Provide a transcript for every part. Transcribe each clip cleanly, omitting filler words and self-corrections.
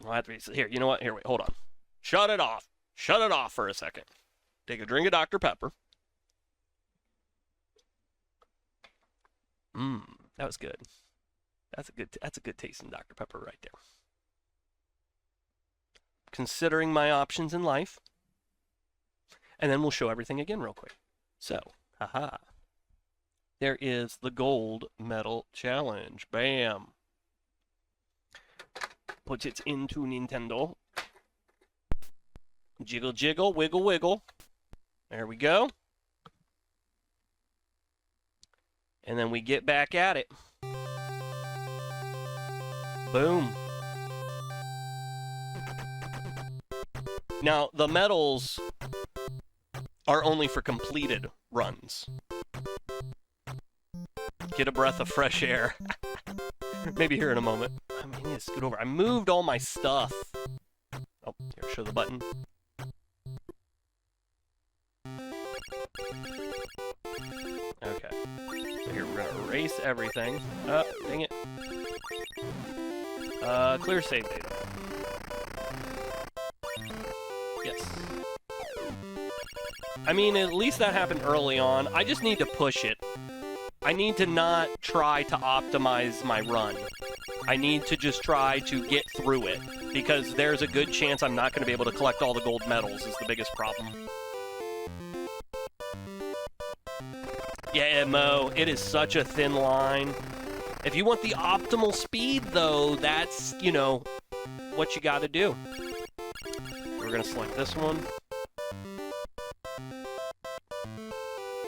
I'll have to be, here, you know what? Here, wait, hold on. Shut it off. Shut it off for a second. Take a drink of Dr. Pepper. That was good. That's a good tasting Dr. Pepper right there. Considering my options in life. And then we'll show everything again real quick. So, haha. There is the gold medal challenge. Bam. Puts it into Nintendo. Jiggle, jiggle, wiggle, wiggle. There we go. And then we get back at it. Boom. Now, the medals are only for completed runs. Get a breath of fresh air. Maybe here in a moment. I need to scoot over. I moved all my stuff. Oh, here, show the button. Okay. So here, we're going to erase everything. Dang it. Clear save data. Yes. I mean, at least that happened early on. I just need to push it. I need to not try to optimize my run. I need to just try to get through it, because there's a good chance I'm not going to be able to collect all the gold medals is the biggest problem. Yeah, Mo, it is such a thin line. If you want the optimal speed, though, that's, you know, what you got to do. We're going to select this one.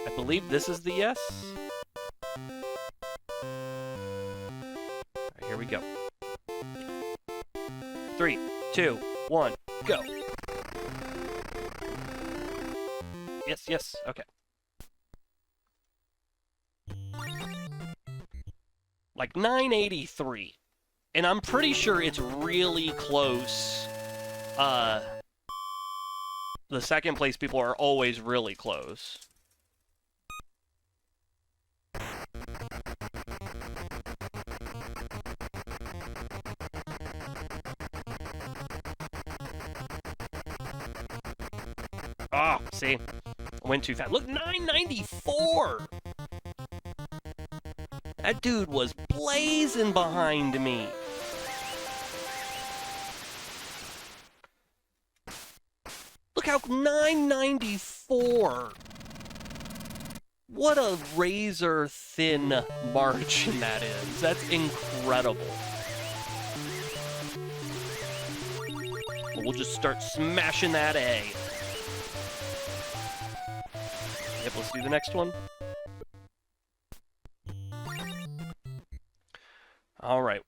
I believe this is the yes. All right, here we go. 3, 2, 1, go. Yes, yes, okay. Like 983. And I'm pretty sure it's really close. The second place people are always really close. Oh, see? I went too fast. Look, 994! That dude was blazing behind me. Look how 994. What a razor thin margin that is. That's incredible. We'll just start smashing that A. Yep, let's do the next one. All right.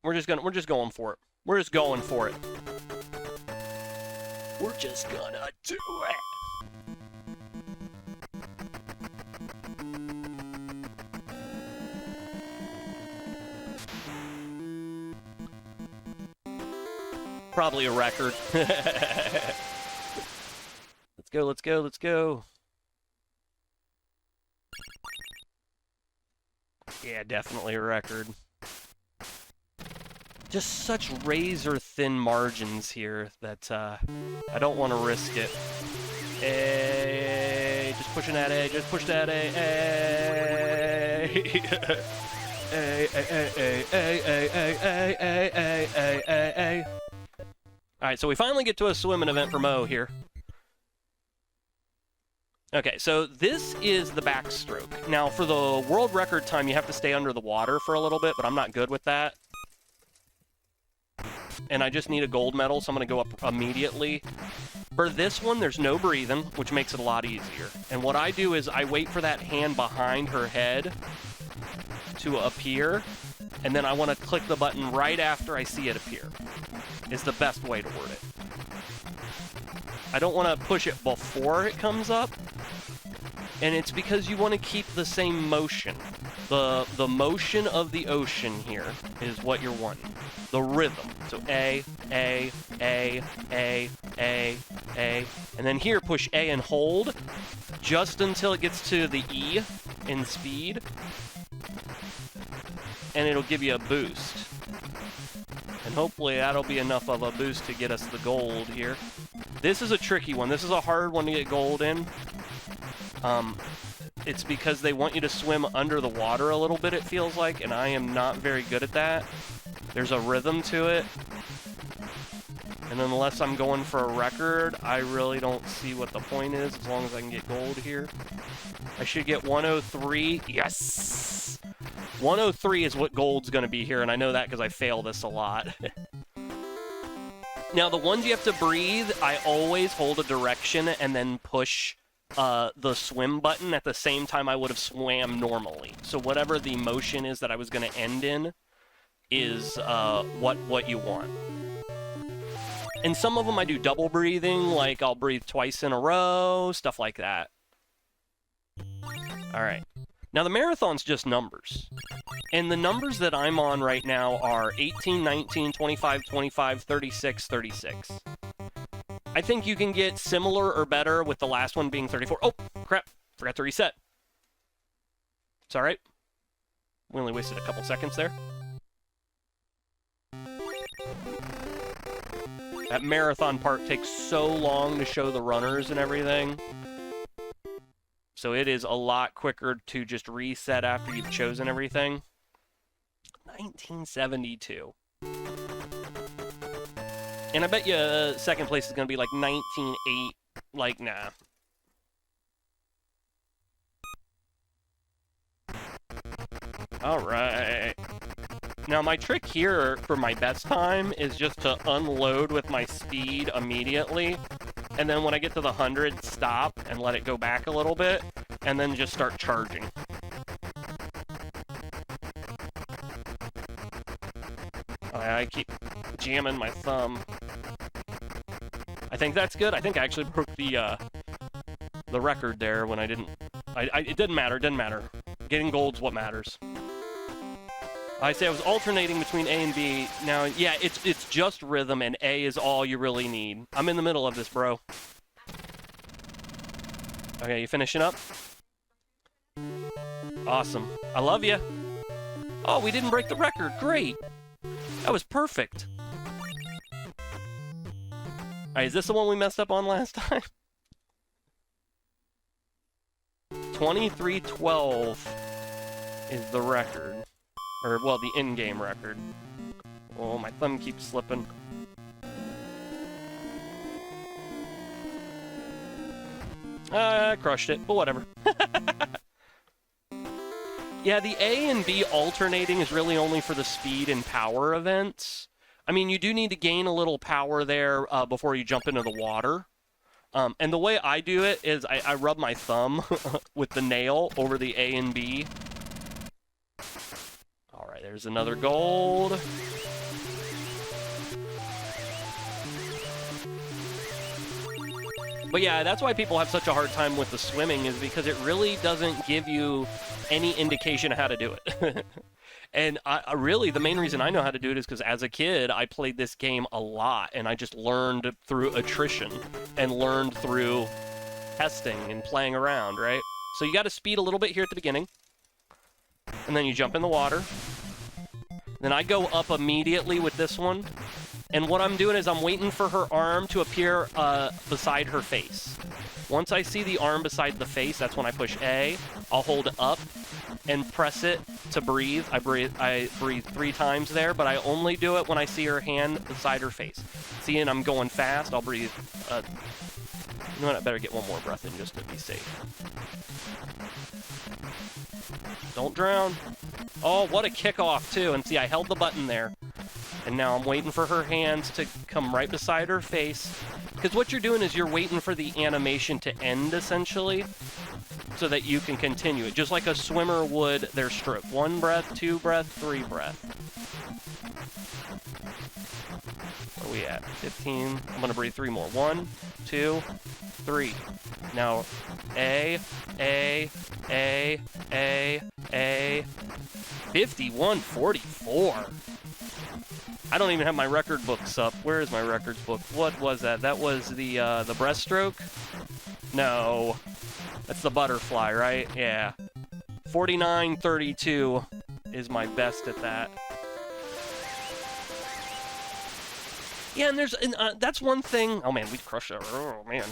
We're just going for it. We're just going for it. We're just gonna do it. Probably a record. Let's go, let's go, let's go. Yeah, definitely a record. Just such razor-thin margins here that I don't want to risk it. A, just pushing that A, just push that A, A. Alright, so we finally get to a swimming event for Mo here. Okay, so this is the backstroke. Now, for the world record time, you have to stay under the water for a little bit, but I'm not good with that. And I just need a gold medal, so I'm going to go up immediately. For this one, there's no breathing, which makes it a lot easier. And what I do is I wait for that hand behind her head to appear, and then I want to click the button right after I see it appear. Is the best way to word it. I don't want to push it before it comes up, and it's because you want to keep the same motion. The motion of the ocean here is what you're wanting. The rhythm. So A, and then here push A and hold just until it gets to the E in speed, and it'll give you a boost. And Hopefully that'll be enough of a boost to get us the gold here. This is a tricky one. This is a hard one to get gold in. It's because they want you to swim under the water a little bit, it feels like, and I am not very good at that. There's a rhythm to it. And unless I'm going for a record, I really don't see what the point is, as long as I can get gold here. I should get 103. Yes! 103 is what gold's going to be here, and I know that because I fail this a lot. Now, the ones you have to breathe, I always hold a direction and then push the swim button at the same time I would have swam normally. So whatever the motion is that I was going to end in is what you want. And some of them I do double breathing, like I'll breathe twice in a row, stuff like that. All right. Now, the marathon's just numbers. And the numbers that I'm on right now are 18, 19, 25, 25, 36, 36. I think you can get similar or better with the last one being 34. Oh, crap. Forgot to reset. It's all right. We only wasted a couple seconds there. That marathon part takes so long to show the runners and everything. So it is a lot quicker to just reset after you've chosen everything. 1972. And I bet you second place is going to be like 1908. Like, nah. All right. Now, my trick here for my best time is just to unload with my speed immediately. And then when I get to the 100, stop and let it go back a little bit. And then just start charging. I keep jamming my thumb. I think that's good. I think I actually broke the record there when I didn't... it didn't matter. It didn't matter. Getting gold's what matters. I say I was alternating between A and B. Now, yeah, it's just rhythm, and A is all you really need. I'm in the middle of this, bro. Okay, you finishing up? Awesome. I love you. Oh, we didn't break the record. Great. That was perfect. All right, is this the one we messed up on last time? 23:12 is the record. Or, well, the in-game record. Oh, my thumb keeps slipping. I crushed it, but whatever. Yeah, the A and B alternating is really only for the speed and power events. I mean, you do need to gain a little power there before you jump into the water. And the way I do it is I rub my thumb with the nail over the A and B. All right, there's another gold. But yeah, that's why people have such a hard time with the swimming, is because it really doesn't give you any indication of how to do it. And really, the main reason I know how to do it is because as a kid, I played this game a lot, and I just learned through attrition and learned through testing and playing around, right? So you got to speed a little bit here at the beginning, and then you jump in the water. Then I go up immediately with this one. And what I'm doing is I'm waiting for her arm to appear beside her face. Once I see the arm beside the face, that's when I push A. I'll hold up and press it to breathe. I breathe 3 times there, but I only do it when I see her hand beside her face. See, and I'm going fast. I'll breathe. You know what? I better get one more breath in just to be safe. Don't drown. Oh, what a kickoff, too. And see, I held the button there. And now I'm waiting for her hands to come right beside her face. Because what you're doing is you're waiting for the animation to end, essentially, so that you can continue it. Just like a swimmer would their stroke. 1 breath, 2 breath, 3 breath. Where are we at? 15. I'm going to breathe 3 more. 1, 2, 3. Now, A. 51:44. I don't even have my record books up. Where is my records book? What was that? That was the breaststroke? No. That's the butterfly, right? Yeah. 49:32 is my best at that. Yeah, and that's one thing. Oh man, we crushed it. Oh man.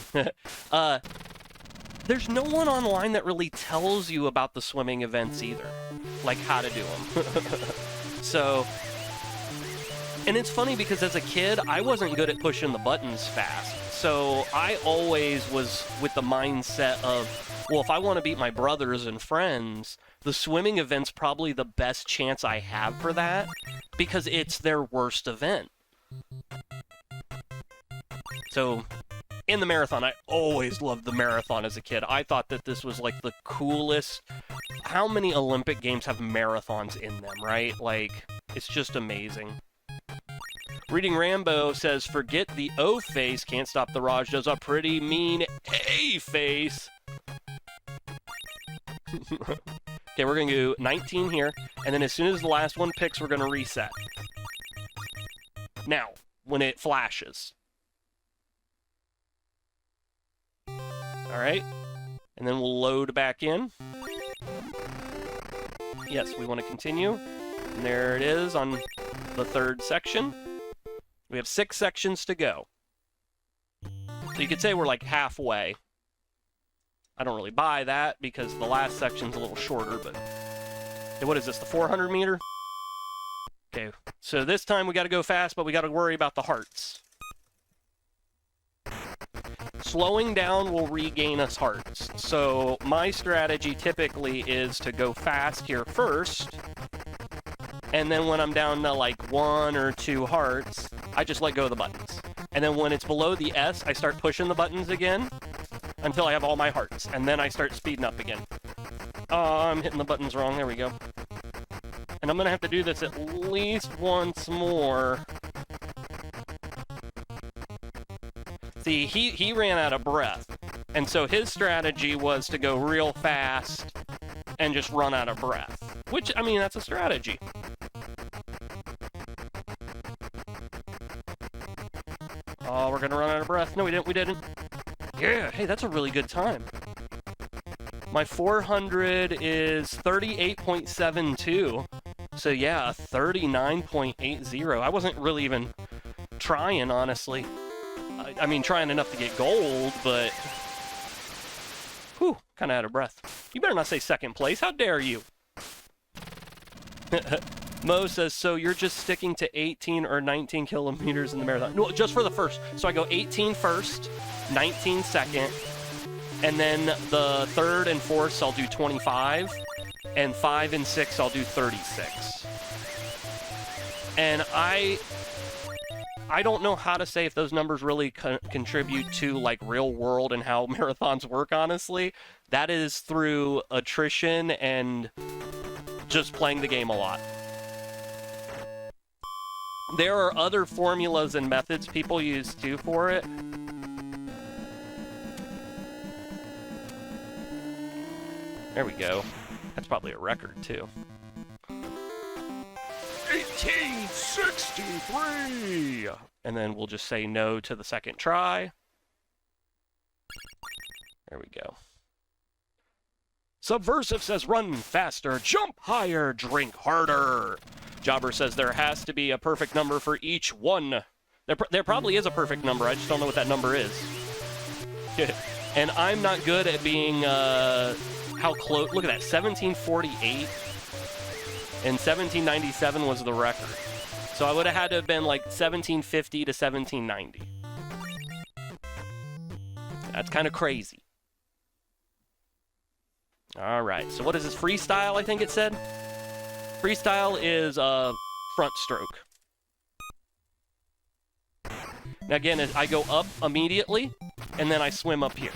There's no one online that really tells you about the swimming events either, like how to do them. So, and it's funny because as a kid, I wasn't good at pushing the buttons fast. So I always was with the mindset of, well, if I want to beat my brothers and friends, the swimming event's probably the best chance I have for that because it's their worst event. So, in the marathon, I always loved the marathon as a kid. I thought that this was like the coolest. How many Olympic Games have marathons in them, right? Like, it's just amazing. Reading Rambo says, forget the O face, CantStopTheRaj does a pretty mean A face. Okay, we're going to do 19 here, and then as soon as the last one picks, we're going to reset. Now, when it flashes. Alright, and then we'll load back in. Yes, we want to continue. And there it is on the third section. We have 6 sections to go. So you could say we're like halfway. I don't really buy that because the last section's a little shorter, but... Okay, what is this, the 400 meter? Okay, so this time we got to go fast, but we got to worry about the hearts. Slowing down will regain us hearts. So my strategy typically is to go fast here first, and then when I'm down to like 1 or 2 hearts, I just let go of the buttons. And then when it's below the S, I start pushing the buttons again until I have all my hearts, and then I start speeding up again. Oh, I'm hitting the buttons wrong. There we go. And I'm going to have to do this at least once more. See, he ran out of breath, and so his strategy was to go real fast and just run out of breath, which, I mean, that's a strategy. Oh, we're gonna run out of breath. No, we didn't. Yeah, hey, that's a really good time. My 400 is 38.72, so yeah, 39.80. I wasn't really even trying, honestly. I mean, trying enough to get gold, but... Whew, kind of out of breath. You better not say second place. How dare you? Mo says, so you're just sticking to 18 or 19 kilometers in the marathon? No, just for the first. So I go 18 first, 19 second, and then the third and fourth I'll do 25, and 5 and 6 I'll do 36. And I don't know how to say if those numbers really contribute to like real world and how marathons work, honestly. That is through attrition and just playing the game a lot. There are other formulas and methods people use too for it. There we go. That's probably a record too. 1863! And then we'll just say no to the second try. There we go. Subversive says, run faster, jump higher, drink harder. Jobber says there has to be a perfect number for each one. There probably is a perfect number. I just don't know what that number is. And I'm not good at being, how close. Look at that, 1748. And 1797 was the record. So I would have had to have been like 1750 to 1790. That's kind of crazy. All right, so what is this, freestyle, I think it said? Freestyle is front stroke. Now again, I go up immediately, and then I swim up here.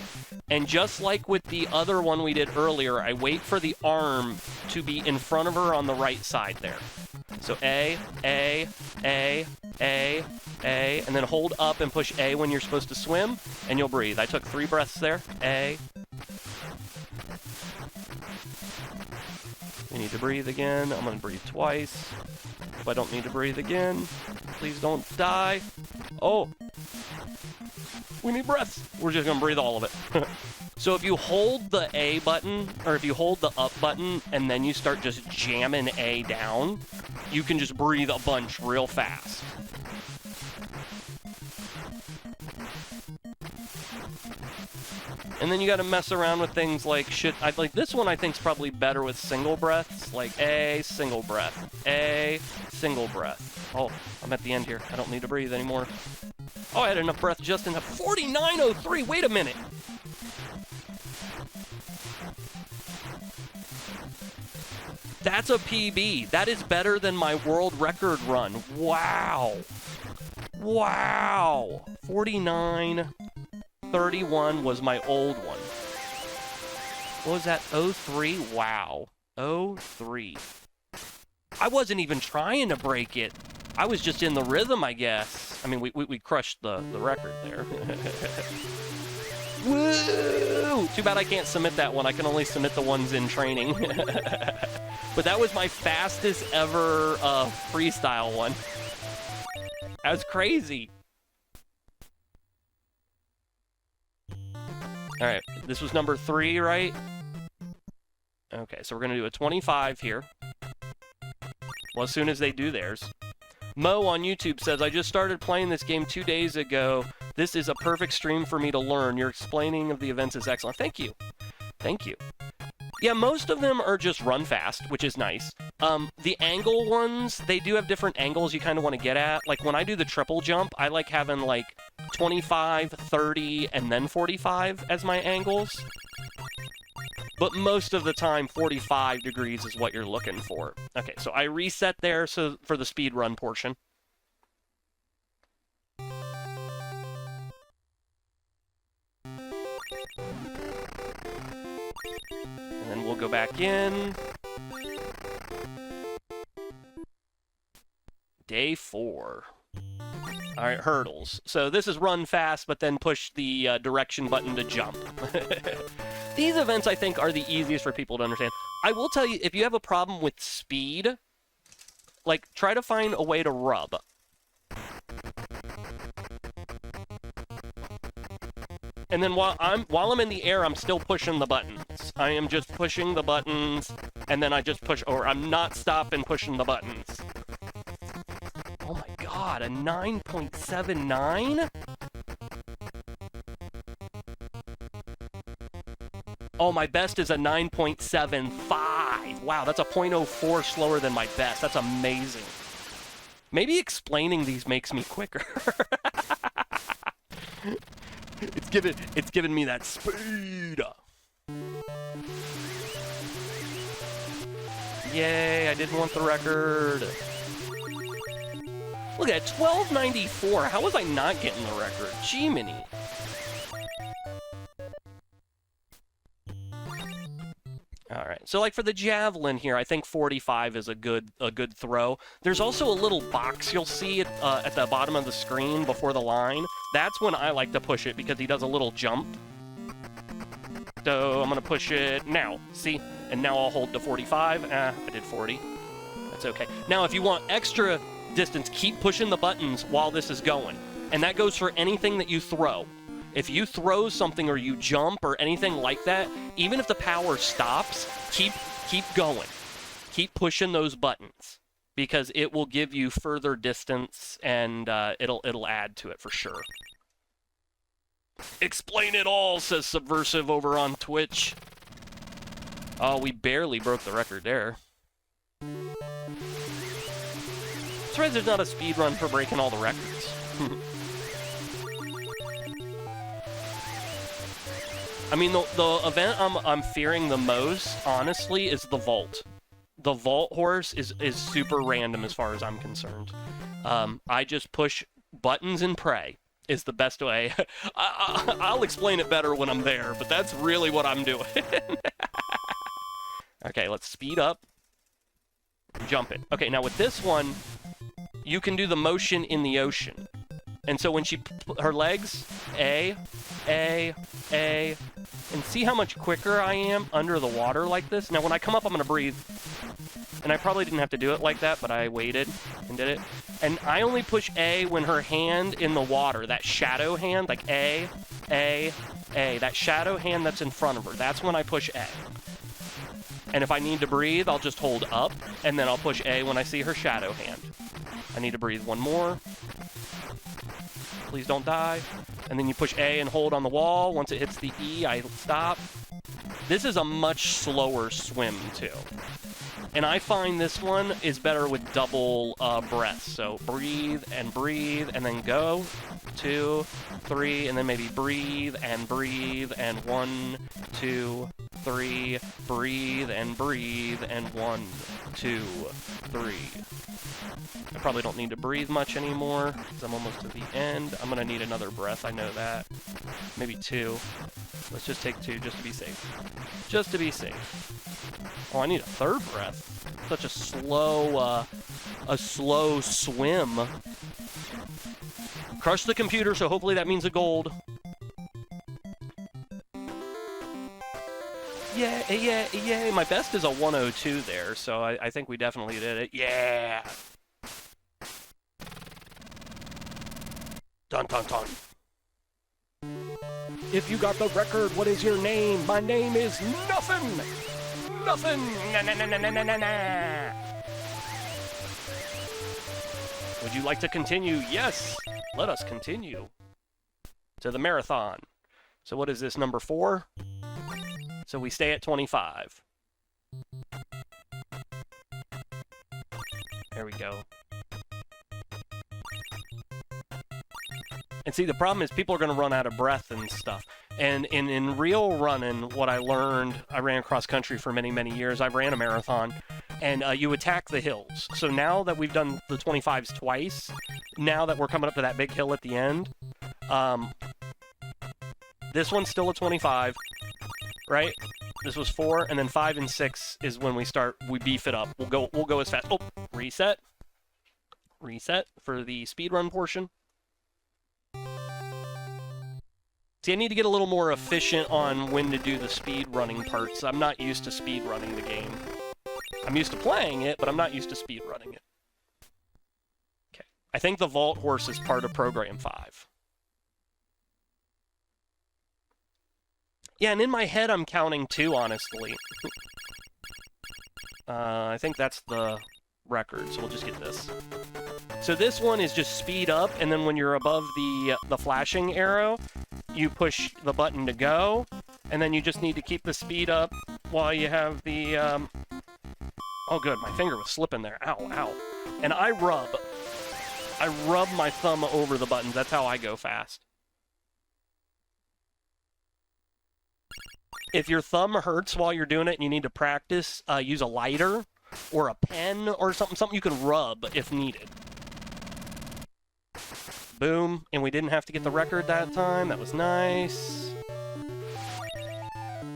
And just like with the other one we did earlier, I wait for the arm to be in front of her on the right side there. So A, and then hold up and push A when you're supposed to swim, and you'll breathe. I took 3 breaths there. A. We need to breathe again. I'm going to breathe twice. If I don't need to breathe again, please don't die. Oh. We need breaths. We're just going to breathe all of it. So if you hold the A button, or if you hold the up button, and then you start just jamming A down, you can just breathe a bunch real fast. And then you got to mess around with things like like this one I think is probably better with single breaths, like A, single breath, A, single breath. Oh, I'm at the end here. I don't need to breathe anymore. Oh, I had enough breath just enough. 49.03, wait a minute. That's a PB. That is better than my world record run. Wow. Wow. 49.31 was my old one. What was that? 03? Wow. 03. I wasn't even trying to break it. I was just in the rhythm, I guess. I mean, we crushed the record there. Woo! Too bad I can't submit that one. I can only submit the ones in training. But that was my fastest ever freestyle one. That was crazy. All right, this was number 3, right? Okay, so we're going to do a 25 here. Well, as soon as they do theirs. Mo on YouTube says, I just started playing this game 2 days ago. This is a perfect stream for me to learn. Your explaining of the events is excellent. Thank you. Thank you. Yeah, most of them are just run fast, which is nice. The angle ones, they do have different angles you kind of want to get at. Like, when I do the triple jump, I like having, like, 25, 30, and then 45 as my angles. But most of the time, 45 degrees is what you're looking for. Okay, so I reset there for the speed run portion. And then we'll go back in. Day 4. All right, hurdles. So this is run fast, but then push the direction button to jump. These events, I think, are the easiest for people to understand. I will tell you, if you have a problem with speed, like, try to find a way to rub. And then while I'm in the air, I'm still pushing the buttons. I am just pushing the buttons, and then I just push, or I'm not stopping pushing the buttons. Oh my god, a 9.79? Oh, my best is a 9.75. Wow, that's a 0.04 slower than my best. That's amazing. Maybe explaining these makes me quicker. It's giving me that speed. Yay, I didn't want the record. Look at that, 1294. How was I not getting the record? Jiminy. All right, so like for the javelin here, I think 45 is a good throw. There's also a little box you'll see at the bottom of the screen before the line. That's when I like to push it because he does a little jump. So I'm gonna push it now, see? And now I'll hold to 45. I did 40. That's okay. Now, if you want extra distance, keep pushing the buttons while this is going. And that goes for anything that you throw. If you throw something or you jump or anything like that, even if the power stops, keep going. Keep pushing those buttons because it will give you further distance and it'll add to it for sure. Explain it all, says Subversive over on Twitch. Oh, we barely broke the record there. Surprised there's not a speed run for breaking all the records. I mean, the event I'm fearing the most, honestly, is the vault. The vault horse is super random as far as I'm concerned. I just push buttons and pray is the best way. I'll explain it better when I'm there, but that's really what I'm doing. Okay, let's speed up. Jump it. Okay, now with this one, you can do the motion in the ocean. And so when her legs, A, and see how much quicker I am under the water like this? Now when I come up, I'm gonna breathe. And I probably didn't have to do it like that, but I waited and did it. And I only push A when her hand in the water, that shadow hand, like A, that shadow hand that's in front of her, that's when I push A. And if I need to breathe, I'll just hold up, and then I'll push A when I see her shadow hand. I need to breathe one more. Please don't die. And then you push A and hold on the wall. Once it hits the E, I stop. This is a much slower swim, too. And I find this one is better with double breaths. So breathe, and then go. 2, 3, and then maybe breathe, and 1, 2, 3, breathe, and 1, 2, 3. I probably don't need to breathe much anymore, because I'm almost at the end. I'm going to need another breath, I know that. Maybe 2. Let's just take 2, just to be safe. Just to be safe. Oh, I need a third breath. Such a slow swim. Crush the computer, so hopefully that means a gold. Yeah. My best is a 102 there, so I think we definitely did it. Yeah! Dun, dun, dun. If you got the record, what is your name? My name is Nothing! Nothing! Na. Would you like to continue? Yes! Let us continue to the marathon. So what is this, number 4? So we stay at 25. There we go. And see, the problem is people are going to run out of breath and stuff. And in real running, what I learned, I ran cross country for many, many years. I ran a marathon, and you attack the hills. So now that we've done the 25s twice, now that we're coming up to that big hill at the end, this one's still a 25, right? This was 4, and then 5 and 6 is when we beef it up. We'll go as fast. Oh, reset for the speedrun portion. See, I need to get a little more efficient on when to do the speed running parts. I'm not used to speed running the game. I'm used to playing it, but I'm not used to speed running it. Okay. I think the Vault Horse is part of Program 5. Yeah, and in my head I'm counting 2, honestly. I think that's the record, so we'll just get this. So this one is just speed up, and then when you're above the flashing arrow, you push the button to go, and then you just need to keep the speed up while you have the, Oh, good, my finger was slipping there. Ow, ow. And I rub my thumb over the buttons. That's how I go fast. If your thumb hurts while you're doing it and you need to practice, use a lighter or a pen or something you can rub if needed. Boom, and we didn't have to get the record that time. That was nice.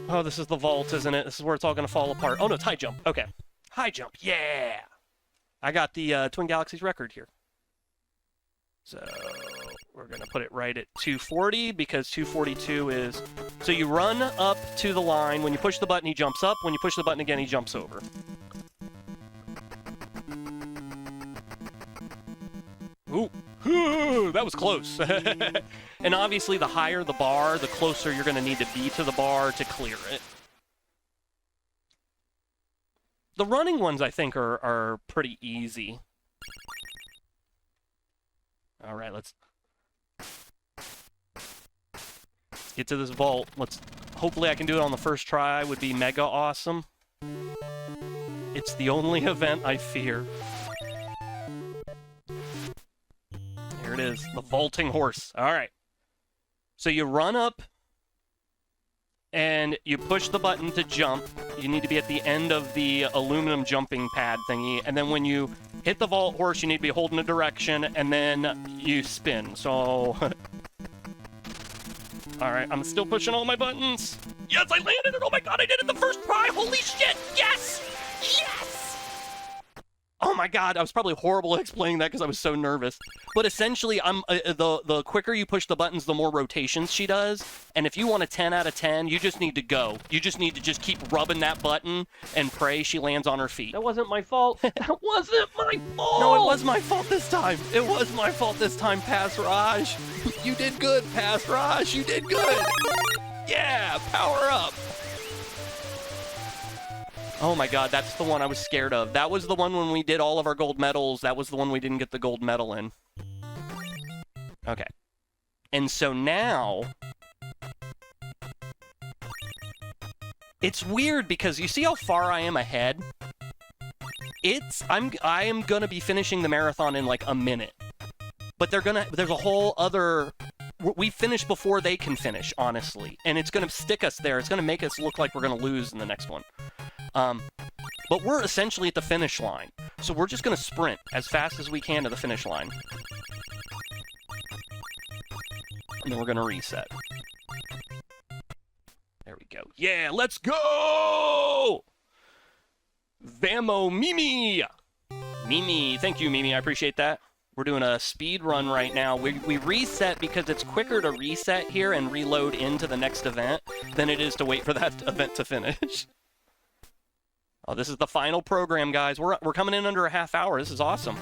Oh, this is the vault, isn't it? This is where it's all going to fall apart. Oh, no, it's high jump. Okay. High jump, yeah! I got the Twin Galaxies record here. So we're going to put it right at 240 because 242 is... So you run up to the line. When you push the button, he jumps up. When you push the button again, he jumps over. Ooh. That was close. And obviously, the higher the bar, the closer you're going to need to be to the bar to clear it. The running ones, I think, are pretty easy. All right, let's get to this vault. Hopefully I can do it on the first try. Would be mega awesome. It's the only event I fear. Here it is, the vaulting horse. All right. So you run up, and you push the button to jump. You need to be at the end of the aluminum jumping pad thingy, and then when you hit the vault horse, you need to be holding a direction, and then you spin. So... Alright, I'm still pushing all my buttons. Yes, I landed it! Oh my god, I did it the first try! Holy shit! Yes! Yes! Oh my god, I was probably horrible at explaining that because I was so nervous. But essentially, the quicker you push the buttons, the more rotations she does. And if you want a 10 out of 10, you just need to go. You just need to just keep rubbing that button and pray she lands on her feet. That wasn't my fault. That wasn't my fault! No, it was my fault this time. It was my fault this time, Pass Raj. You did good, Pass Raj. You did good. Yeah, power up. Oh my god, that's the one I was scared of. That was the one when we did all of our gold medals. That was the one we didn't get the gold medal in. Okay. And so now, it's weird because you see how far I am ahead? I am gonna be finishing the marathon in like a minute. But there's a whole other, we finish before they can finish, honestly. And it's gonna stick us there. It's gonna make us look like we're gonna lose in the next one. But we're essentially at the finish line. So we're just gonna sprint as fast as we can to the finish line. And then we're gonna reset. There we go. Yeah, let's go! Vamo Mimi! Mimi, thank you, Mimi. I appreciate that. We're doing a speed run right now. We reset because it's quicker to reset here and reload into the next event than it is to wait for that event to finish. Oh, this is the final program, guys. We're coming in under a half hour. This is awesome.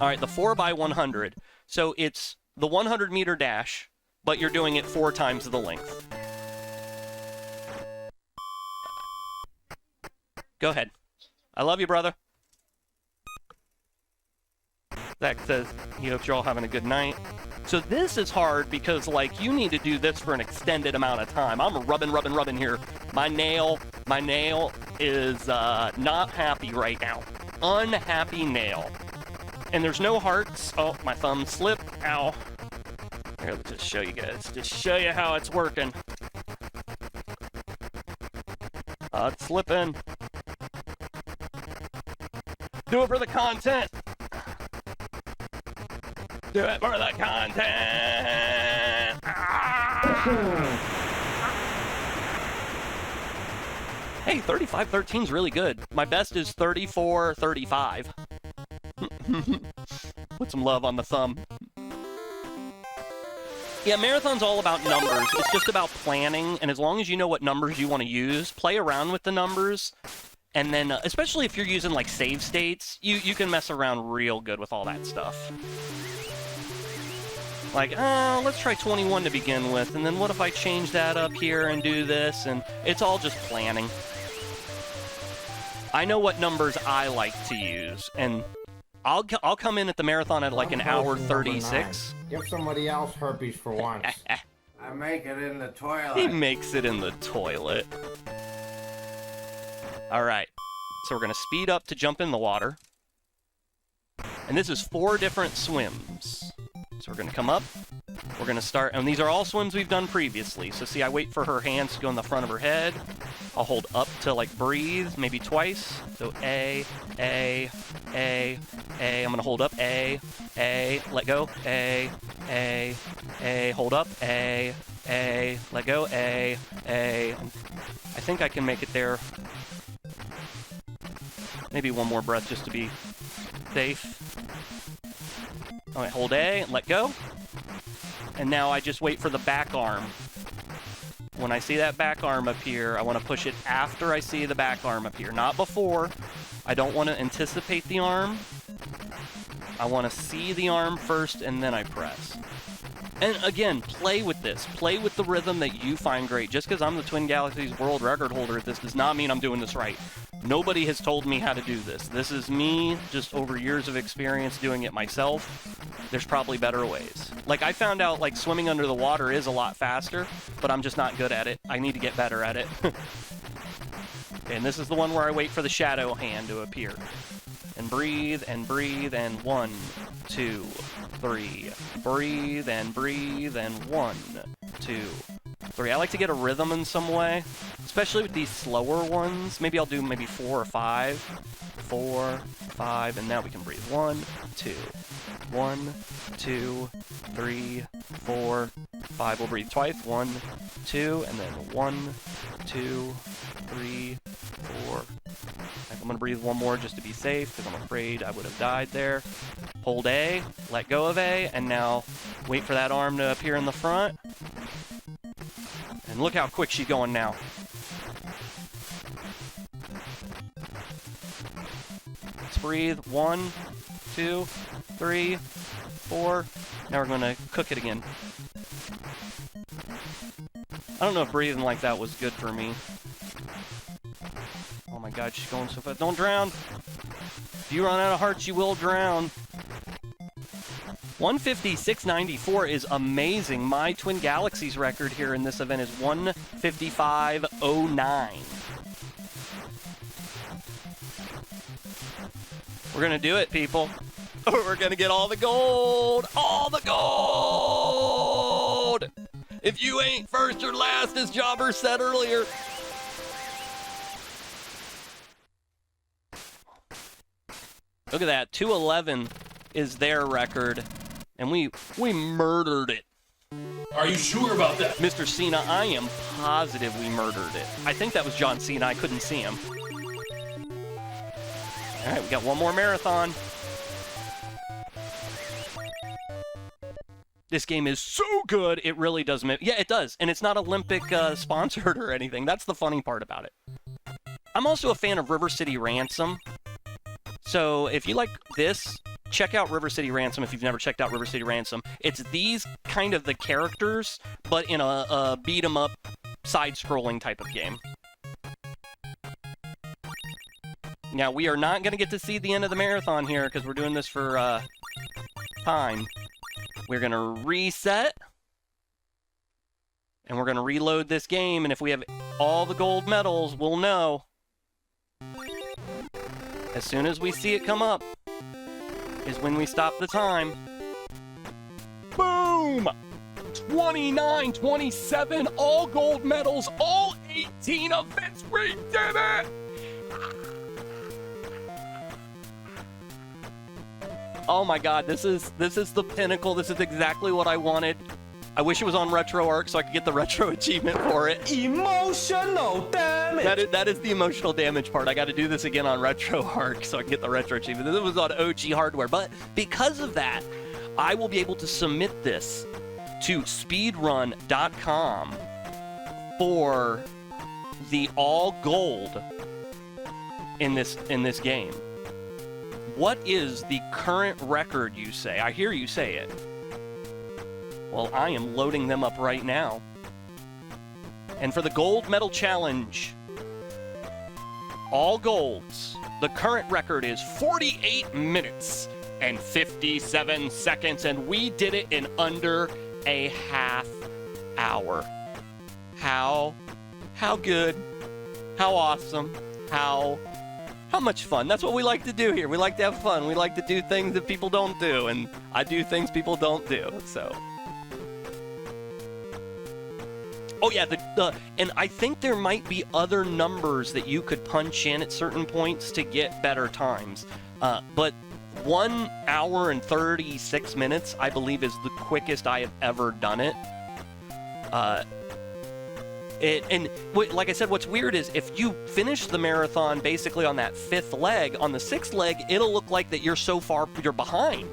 All right, the 4x100. So it's the 100-meter dash, but you're doing it 4 times the length. Go ahead. I love you, brother. Zach says he hopes you're all having a good night. So this is hard because, like, you need to do this for an extended amount of time. I'm rubbing here. My nail is not happy right now. Unhappy nail. And there's no hearts. Oh, my thumb slipped. Ow. Here, let's just show you guys. Just show you how it's working. It's slipping. Do it for the content. Do it for the content. Hey, 35-13 is really good. My best is 34-35. Put some love on the thumb. Yeah, marathon's all about numbers. It's just about planning, and as long as you know what numbers you want to use, play around with the numbers. And then, especially if you're using, like, save states, you can mess around real good with all that stuff. Like, let's try 21 to begin with, and then what if I change that up here and do this? And it's all just planning. I know what numbers I like to use, and I'll come in at the marathon at, like, an hour 36. Give somebody else herpes for once. I make it in the toilet. He makes it in the toilet. All right, so we're going to speed up to jump in the water. And this is 4 different swims. So we're going to come up. We're going to start, and these are all swims we've done previously. So see, I wait for her hands to go in the front of her head. I'll hold up to, like, breathe, maybe twice. So A. I'm going to hold up, A, let go, A, hold up, A, let go, A. I think I can make it there. Maybe one more breath just to be safe. All right, hold A, let go. And now I just wait for the back arm. When I see that back arm appear, I want to push it after I see the back arm appear, not before. I don't want to anticipate the arm. I want to see the arm first, and then I press. And again, play with this. Play with the rhythm that you find great. Just because I'm the Twin Galaxies world record holder at this does not mean I'm doing this right. Nobody has told me how to do this. This is me, just over years of experience doing it myself. There's probably better ways. Like, I found out, like, swimming under the water is a lot faster, but I'm just not good at it. I need to get better at it. And this is the one where I wait for the shadow hand to appear. And breathe, and 1, 2, 3. Breathe, and 1, 2, 3. I like to get a rhythm in some way, especially with these slower ones. Maybe I'll do 4 or 5. 4, 5, and now we can breathe. 1, 2. 1, 2, 3, 4, 5. We'll breathe twice. 1, 2, and then 1, 2, 3, 4. I'm going to breathe one more just to be safe, because I'm afraid I would have died there. Hold A, let go of A, and now wait for that arm to appear in the front. And look how quick she's going now. Let's breathe. 1, 2, 3, 4. Now we're going to cook it again. I don't know if breathing like that was good for me. Oh my god, she's going so fast. Don't drown! If you run out of hearts, you will drown. 156.94 is amazing. My Twin Galaxies record here in this event is 155.09. We're going to do it, people. We're going to get all the gold. All the gold. If you ain't first or last, as Jobber said earlier. Look at that. 211 is their record. And we murdered it. Are you sure about that? Mr. Cena, I am positive we murdered it. I think that was John Cena. I couldn't see him. All right, we got one more marathon. This game is so good, it really does. Yeah, it does. And it's not Olympic sponsored or anything. That's the funny part about it. I'm also a fan of River City Ransom. So if you like this, check out River City Ransom if you've never checked out River City Ransom. It's these kind of the characters, but in a beat-em-up, side-scrolling type of game. Now, we are not going to get to see the end of the marathon here because we're doing this for time. We're going to reset, and we're going to reload this game, and if we have all the gold medals, we'll know. As soon as we see it come up is when we stop the time. Boom! 29-27, all gold medals, all 18 events, we did it! Oh my god, this is the pinnacle. This is exactly what I wanted. I wish it was on RetroArch so I could get the retro achievement for it. Emotional damage! That is the emotional damage part. I got to do this again on RetroArch so I can get the retro achievement. This was on OG hardware, but because of that, I will be able to submit this to speedrun.com for the all gold in this game. What is the current record, you say? I hear you say it. Well, I am loading them up right now. And for the gold medal challenge, all golds, the current record is 48 minutes and 57 seconds, and we did it in under a half hour. How good, how awesome, how much fun. That's what we like to do here. We like to have fun. We like to do things that people don't do, and I do things people don't do, so. Oh yeah, and I think there might be other numbers that you could punch in at certain points to get better times. But 1 hour and 36 minutes, I believe, is the quickest I have ever done it. Like I said, what's weird is if you finish the marathon basically on that 5th leg, on the 6th leg, it'll look like that you're so far, you're behind.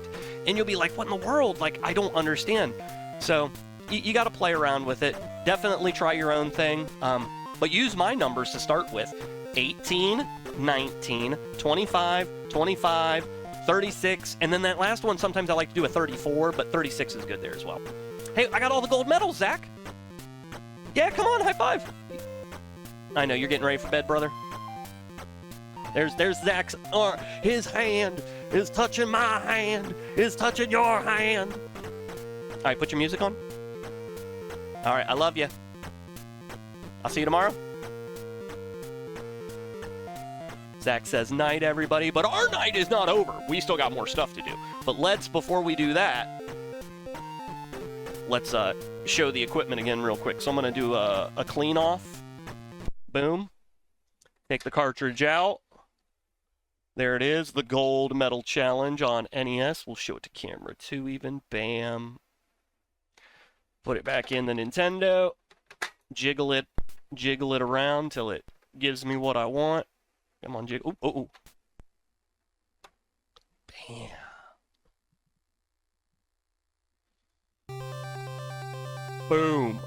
And you'll be like, what in the world? Like, I don't understand. So you got to play around with it. Definitely try your own thing. But use my numbers to start with. 18, 19, 25, 25, 36, and then that last one, sometimes I like to do a 34, but 36 is good there as well. Hey, I got all the gold medals, Zach. Yeah, come on, high five. I know, you're getting ready for bed, brother. There's Zach's arm. His hand is touching my hand, is touching your hand. All right, put your music on. All right, I love you. I'll see you tomorrow. Zach says night, everybody, but our night is not over. We still got more stuff to do. But before we do that, let's show the equipment again real quick. So I'm going to do a clean off. Boom. Take the cartridge out. There it is, the gold medal challenge on NES. We'll show it to camera 2 even. Bam. Put it back in the Nintendo. Jiggle it around till it gives me what I want. Come on, jiggle. Ooh. Bam. Boom.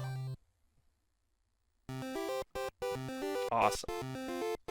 Awesome.